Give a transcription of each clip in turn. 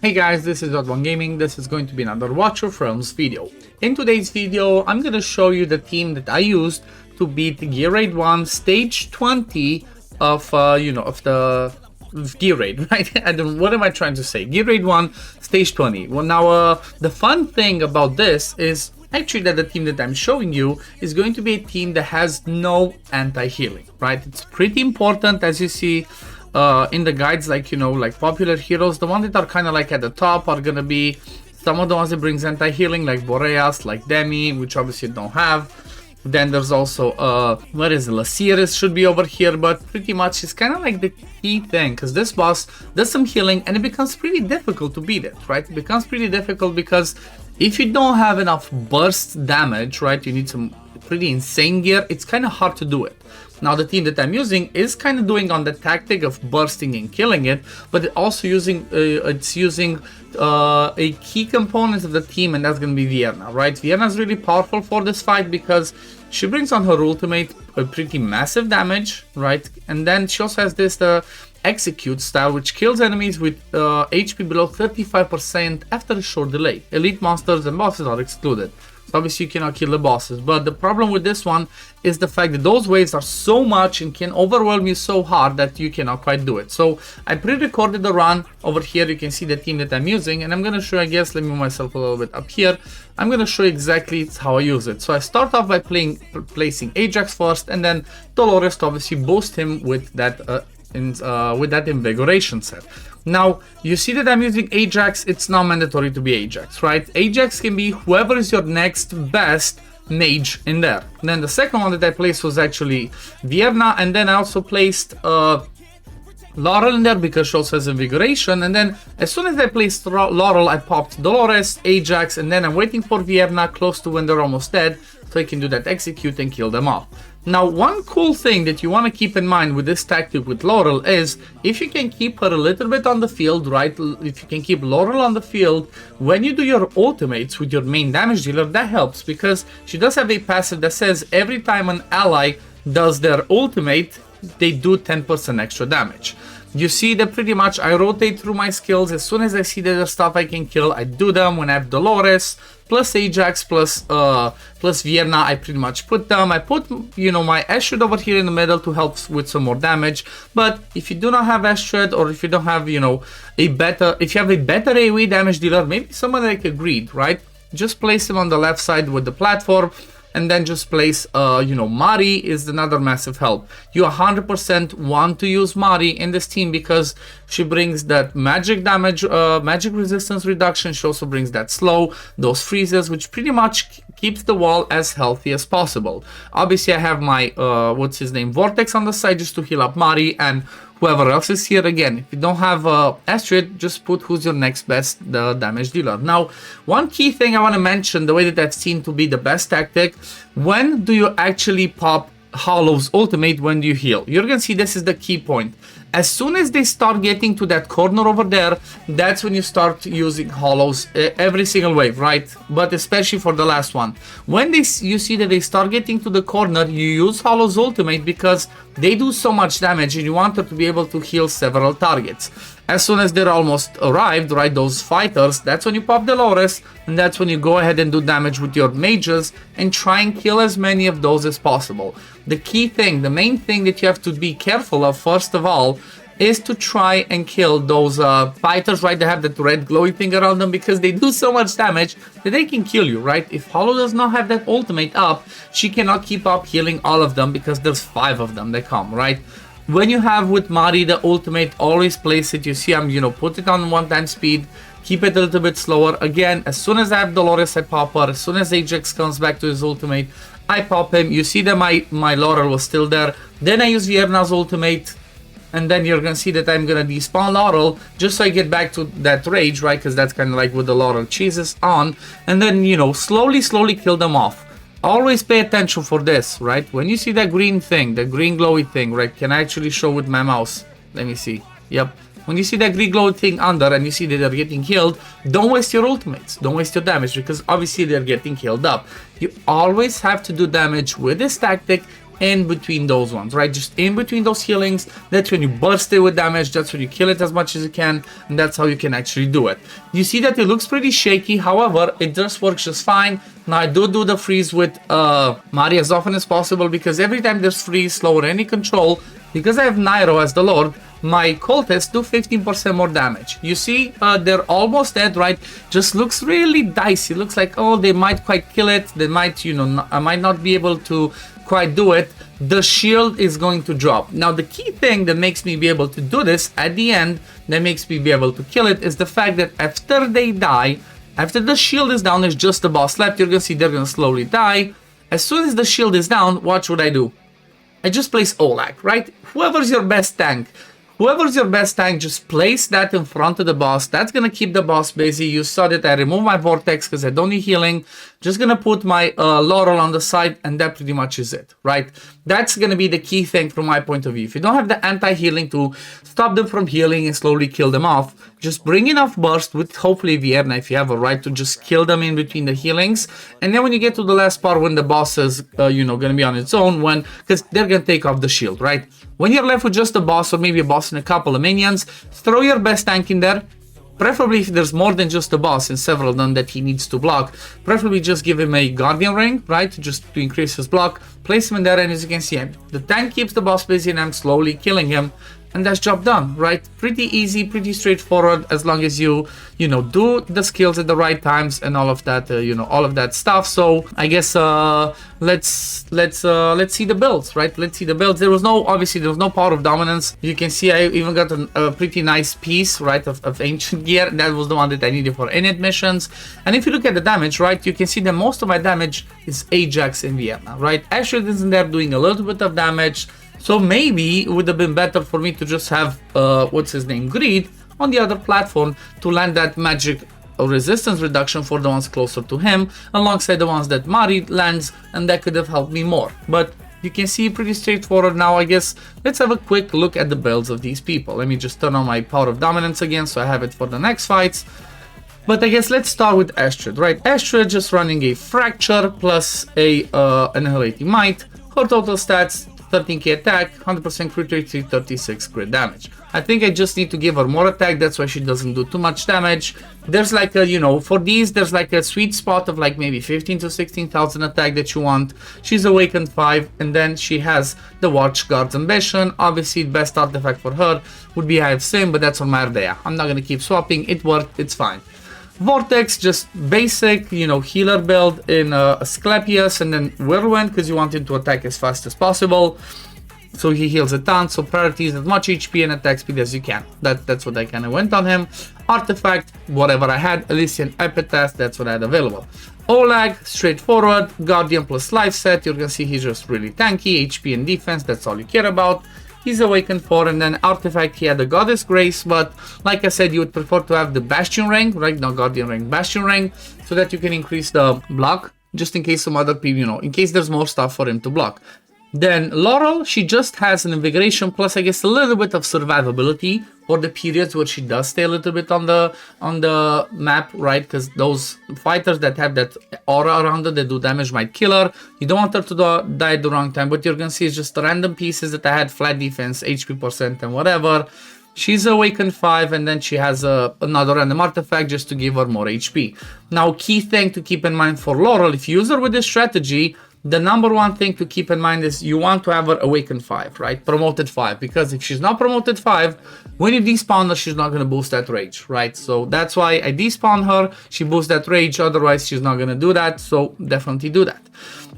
Hey guys, this is OddOneGaming. This is going to be another Watch of REALMS video. In today's video, I'm going to show you the team that I used to beat Gear Raid 1 Stage 20 of the Gear Raid, right? What am I trying to say? Gear Raid 1 Stage 20. Well, now, the fun thing about this is actually that the team that I'm showing you is going to be a team that has no anti-healing, right? It's pretty important, as you see in the guides, like popular heroes. The ones that are kind of like at the top are gonna be some of the ones that brings anti-healing, like Boreas, like Demi, which obviously don't have. Then there's also where is it? Lasiris should be over here, but pretty much it's kind of like the key thing, because this boss does some healing and it becomes pretty difficult to beat it, right? It becomes pretty difficult because if you don't have enough burst damage, right, you need some pretty insane gear, it's kind of hard to do it. Now the team that I'm using is kind of doing on the tactic of bursting and killing it, but also using a key component of the team, and that's going to be Vierna, right? Vierna is really powerful for this fight because she brings on her ultimate a pretty massive damage, right? And then she also has this execute style, which kills enemies with HP below 35% after a short delay. Elite monsters and bosses are excluded. So obviously you cannot kill the bosses, but the problem with this one is the fact that those waves are so much and can overwhelm you so hard that you cannot quite do it. So I pre-recorded the run. Over here you can see the team that I'm using, and I'm going to show you, I guess, let me move myself a little bit up here. I'm going to show you exactly how I use it. So I start off by placing Ajax first, and then Dolores to obviously boost him with that invigoration set. Now, you see that I'm using Ajax. It's not mandatory to be Ajax, right? Ajax can be whoever is your next best mage in there. Then the second one that I placed was actually Vierna, and then I also placed Laurel in there because she also has invigoration. And then as soon as I placed Laurel, I popped Dolores, Ajax, and then I'm waiting for Vierna close to when they're almost dead, so I can do that execute and kill them off. Now, one cool thing that you want to keep in mind with this tactic with Laurel is if you can keep her a little bit on the field, right? If you can keep Laurel on the field, when you do your ultimates with your main damage dealer, that helps because she does have a passive that says every time an ally does their ultimate, they do 10% extra damage. You see that pretty much I rotate through my skills. As soon as I see that there's stuff I can kill, I do them. When I have Dolores plus Ajax plus Vierna, I pretty much put them. I put my Astrid over here in the middle to help with some more damage. But if you do not have Astrid, or if you don't have if you have a better AoE damage dealer, maybe someone like a Greed, right? Just place him on the left side with the platform. And then just place, Mari is another massive help. You 100% want to use Mari in this team because she brings that magic damage, magic resistance reduction. She also brings that slow, those freezes, which pretty much keeps the wall as healthy as possible. Obviously, I have my, Vortex on the side just to heal up Mari, and whoever else is here. Again, if you don't have Astrid, just put who's your next best damage dealer. Now, one key thing I want to mention, the way that I've seen to be the best tactic, when do you actually pop Hollow's ultimate? When do you heal? You're going to see this is the key point. As soon as they start getting to that corner over there, that's when you start using Hollows every single wave, right? But especially for the last one. When you see that they start getting to the corner, you use Hollow's ultimate because they do so much damage and you want her to be able to heal several targets. As soon as they're almost arrived, right, those fighters, that's when you pop Dolores, and that's when you go ahead and do damage with your mages and try and kill as many of those as possible. The key thing, the main thing that you have to be careful of, first of all, is to try and kill those fighters, right? They have that red glowy thing around them because they do so much damage that they can kill you, right? If Hollow does not have that ultimate up, she cannot keep up healing all of them because there's 5 of them that come, right? When you have with Mari the ultimate, always place it. You see I'm, put it on 1 speed, keep it a little bit slower. Again, as soon as I have Dolores, I pop her. As soon as Ajax comes back to his ultimate, I pop him. You see that my Laurel was still there. Then I use Vierna's ultimate, and then you're gonna see that I'm gonna despawn Laurel just so I get back to that rage, right? Because that's kind of like with the Laurel cheeses on, and then slowly kill them off. Always pay attention for this, right? When you see that green thing, the green glowy thing, right? Can I actually show with my mouse? Let me see. Yep. When you see that green glowy thing under and you see that they're getting healed, don't waste your ultimates. Don't waste your damage because obviously they're getting healed up. You always have to do damage with this tactic in between those ones, right? Just in between those healings. That's when you burst it with damage. That's when you kill it as much as you can, and that's how you can actually do it. You see that it looks pretty shaky, however, it just works just fine. Now I do the freeze with Mari as often as possible, because every time there's freeze, slow, or any control, because I have Nairo as the Lord, my cultists do 15% more damage. You see, they're almost dead, right? Just looks really dicey. Looks like, oh, they might quite kill it. They might, you know, I might not be able to quite do it. The shield is going to drop. Now, the key thing that makes me be able to do this at the end, that makes me be able to kill it, is the fact that after they die, after the shield is down, there's just the boss left. You're gonna see they're gonna slowly die. As soon as the shield is down, watch what I do. I just place Oleg, right? Whoever's your best tank, just place that in front of the boss. That's gonna keep the boss busy. You saw that I remove my vortex because I don't need healing. Just gonna put my laurel on the side, and that pretty much is it, right? That's gonna be the key thing from my point of view. If you don't have the anti-healing to stop them from healing and slowly kill them off, just bring enough burst with hopefully Vierna if you have a right to just kill them in between the healings. And then when you get to the last part, when the boss is, you know, gonna be on its own, because they're gonna take off the shield, right? When you're left with just a boss, or maybe a boss and a couple of minions, throw your best tank in there. Preferably if there's more than just a boss and several of them that he needs to block, preferably just give him a guardian ring, right? Just to increase his block. Place him in there, and as you can see, the tank keeps the boss busy and I'm slowly killing him. And that's job done, right? Pretty easy, pretty straightforward, as long as you know, do the skills at the right times and all of that, you know, all of that stuff. So I guess let's see the builds, right? Let's see the builds. Obviously there was no power of dominance. You can see I even got a pretty nice piece, right, of ancient gear. That was the one that I needed for init missions. And if you look at the damage, right, you can see that most of my damage is Ajax and Vienna, right? Astrid is in there doing a little bit of damage. So maybe it would have been better for me to just have, what's his name, Greed on the other platform to land that magic resistance reduction for the ones closer to him, alongside the ones that Mari lands, and that could have helped me more. But you can see pretty straightforward now. I guess let's have a quick look at the builds of these people. Let me just turn on my Power of Dominance again, so I have it for the next fights. But I guess let's start with Astrid, right? Astrid just running a Fracture plus a Annihilating Might. Her total stats, 13k attack, 100% crit rate, 36 crit damage. I think I just need to give her more attack, that's why she doesn't do too much damage. There's like a, you know, for these, there's like a sweet spot of like maybe 15 to 16,000 attack that you want. She's Awakened 5, and then she has the Watch Guard's Ambition. Obviously, the best artifact for her would be Eye of Sin, but that's on Mardea. I'm not gonna keep swapping, it worked, it's fine. Vortex, just basic, you know, healer build in Asclepius, and then Whirlwind, because you want him to attack as fast as possible. So he heals a ton, so priority is as much HP and attack speed as you can. That's what I kind of went on him. Artifact, whatever I had. Elysian Epitaph, that's what I had available. Oleg, straightforward. Guardian plus life set, you're gonna see he's just really tanky. HP and defense, that's all you care about. He's Awakened 4, and then Artifact, he had the Goddess Grace, but like I said, you would prefer to have the Bastion Ring, right? Not Guardian Ring, Bastion Ring, so that you can increase the block, just in case some other people, you know, in case there's more stuff for him to block. Then Laurel, she just has an Invigoration plus, I guess, a little bit of survivability for the periods where she does stay a little bit on the map, right? Because those fighters that have that aura around her that do damage might kill her. You don't want her to die at the wrong time. What you're gonna see is just random pieces that I had: flat defense, HP percent, and whatever. She's Awakened 5, and then she has another random artifact just to give her more HP. Now, key thing to keep in mind for Laurel, if you use her with this strategy, the number one thing to keep in mind is you want to have her Awakened 5, right? Promoted 5, because if she's not Promoted 5, when you despawn her, she's not going to boost that rage, right? So that's why I despawn her, she boosts that rage, otherwise she's not going to do that, so definitely do that.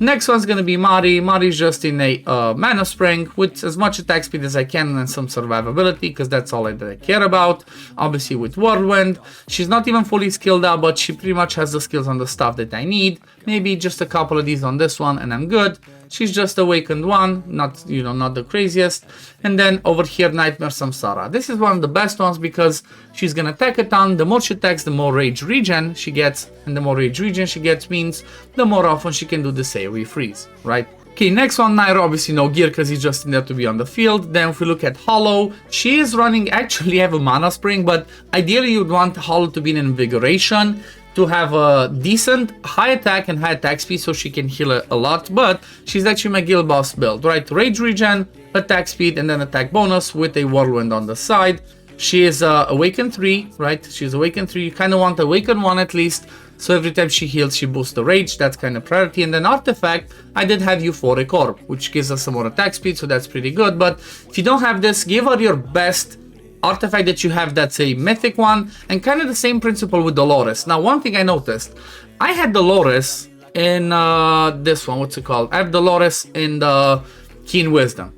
Next one's going to be Mari. Mari's just in a Mana Spring with as much attack speed as I can and some survivability, because that's all that I care about. Obviously with Whirlwind, she's not even fully skilled out, but she pretty much has the skills on the stuff that I need. Maybe just a couple of these on this one and I'm good. She's just Awakened 1, not, you know, not the craziest. And then over here, Nightmare Samsara. This is one of the best ones because she's gonna attack a ton. The more she attacks, the more rage regen she gets, and the more rage regen she gets means the more often she can do the AoE freeze, right? Okay, next one, Nairo, obviously no gear because he's just in there to be on the field. Then if we look at Hollow, she is running, actually have a Mana Spring, but ideally you'd want Hollow to be in Invigoration. to have a decent high attack and high attack speed so she can heal a lot, but she's actually my guild boss build, right? Rage regen, attack speed, and then attack bonus with a whirlwind on the side. She is Awaken 3, right? She's Awaken 3. You kind of want Awaken 1 at least, so every time she heals, she boosts the rage. That's kind of priority. And then Artifact, I did have Euphoric Orb, which gives us some more attack speed, so that's pretty good. But if you don't have this, give her your best artifact that you have that's a mythic one, and kind of the same principle with Dolores. Now, one thing I noticed, I had Dolores in this one, what's it called? I have Dolores in the Keen Wisdom.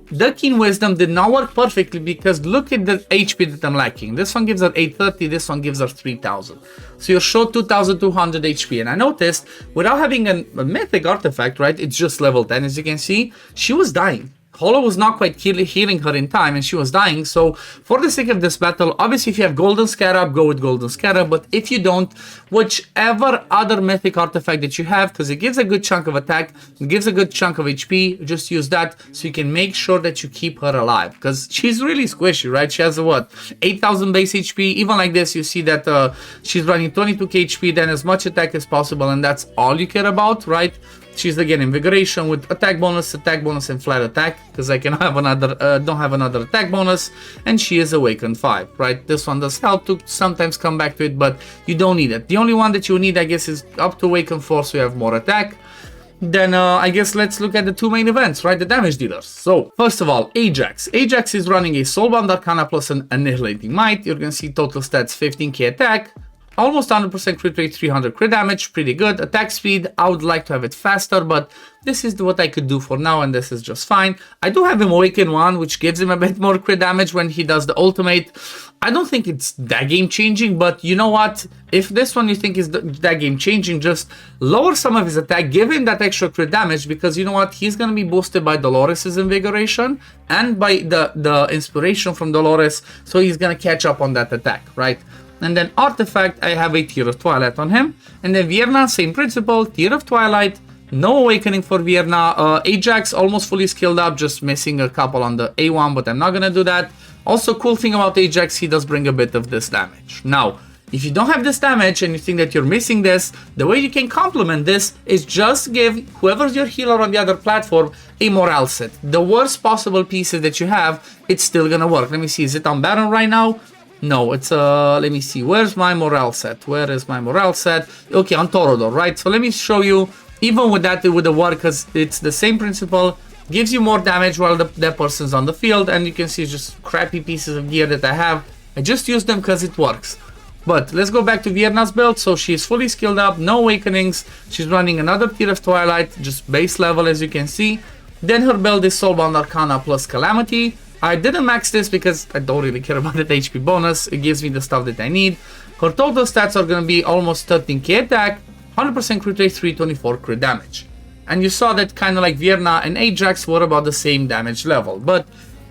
The Keen Wisdom did not work perfectly because look at the HP that I'm lacking. This one gives her 830, this one gives her 3000. So you're short 2200 HP. And I noticed, without having a mythic artifact, right, it's just level 10, as you can see, she was dying. Hollow was not quite healing her in time and she was dying. So for the sake of this battle, obviously if you have Golden Scarab, go with Golden Scarab. But if you don't, whichever other mythic artifact that you have, because it gives a good chunk of attack, it gives a good chunk of HP, just use that so you can make sure that you keep her alive. Because she's really squishy, right? She has what? 8000 base HP. Even like this, you see that she's running 22k HP, then as much attack as possible, and that's all you care about, right? She's again Invigoration with attack bonus, and flat attack, because I can have another, don't have another attack bonus, and she is Awakened 5, right? This one does help to sometimes come back to it, but you don't need it. The only one that you need, I guess, is up to Awakened 4, so you have more attack. Then I guess let's look at the two main events, right? The damage dealers. So first of all, Ajax. Ajax is running a Soulbound Arcana plus an Annihilating Might. You're gonna see total stats 15k attack. Almost 100% crit rate, 300 crit damage, pretty good. Attack speed, I would like to have it faster, but this is what I could do for now, and this is just fine. I do have him Awaken 1, which gives him a bit more crit damage when he does the ultimate. I don't think it's that game-changing, but you know what? If this one you think is that game-changing, just lower some of his attack, give him that extra crit damage, because you know what? He's going to be boosted by Dolores' Invigoration and by the inspiration from Dolores, so he's going to catch up on that attack, right? And then Artifact, I have a Tear of Twilight on him. And then Vierna, same principle, Tear of Twilight, no Awakening for Vierna. Ajax, almost fully skilled up, just missing a couple on the A1, but I'm not gonna do that. Also, cool thing about Ajax, he does bring a bit of this damage. Now, if you don't have this damage and you think that you're missing this, the way you can complement this is just give whoever's your healer on the other platform a morale set. The worst possible pieces that you have, it's still gonna work. Let me see, is it on Baron right now? No, it's let me see, where's my morale set? Where is my morale set? Okay, on Torodor, right? So let me show you, even with that, it would work, because it's the same principle, gives you more damage while that person's on the field, and you can see just crappy pieces of gear that I have. I just use them because it works. But let's go back to Vierna's build. So she's fully skilled up, no awakenings, she's running another Tear of Twilight, just base level as you can see. Then her build is Soulbound Arcana plus Calamity. I didn't max this because I don't really care about that HP bonus. It gives me the stuff that I need. Her total stats are going to be almost 13k attack, 100% crit rate, 324 crit damage. And you saw that kind of like Vierna and Ajax were about the same damage level. But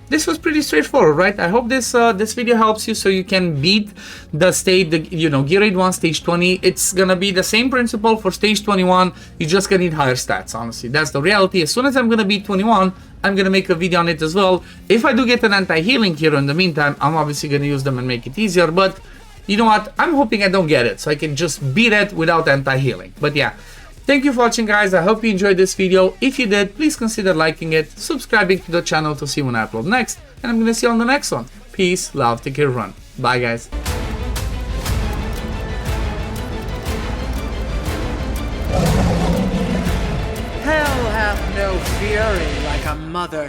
this was pretty straightforward, right? I hope this this video helps you so you can beat the stage, Gear Raid 1 stage 20. It's gonna be the same principle for stage 21. You're just gonna need higher stats, honestly. That's the reality. As soon as I'm gonna beat 21, I'm gonna make a video on it as well. If I do get an anti-healing hero in the meantime, I'm obviously gonna use them and make it easier. But you know what? I'm hoping I don't get it, so I can just beat it without anti-healing. But yeah. Thank you for watching, guys. I hope you enjoyed this video. If you did, please consider liking it, subscribing to the channel to see when I upload next, and I'm gonna see you on the next one. Peace, love, take care, run. Bye, guys. Hell hath no fury like a mother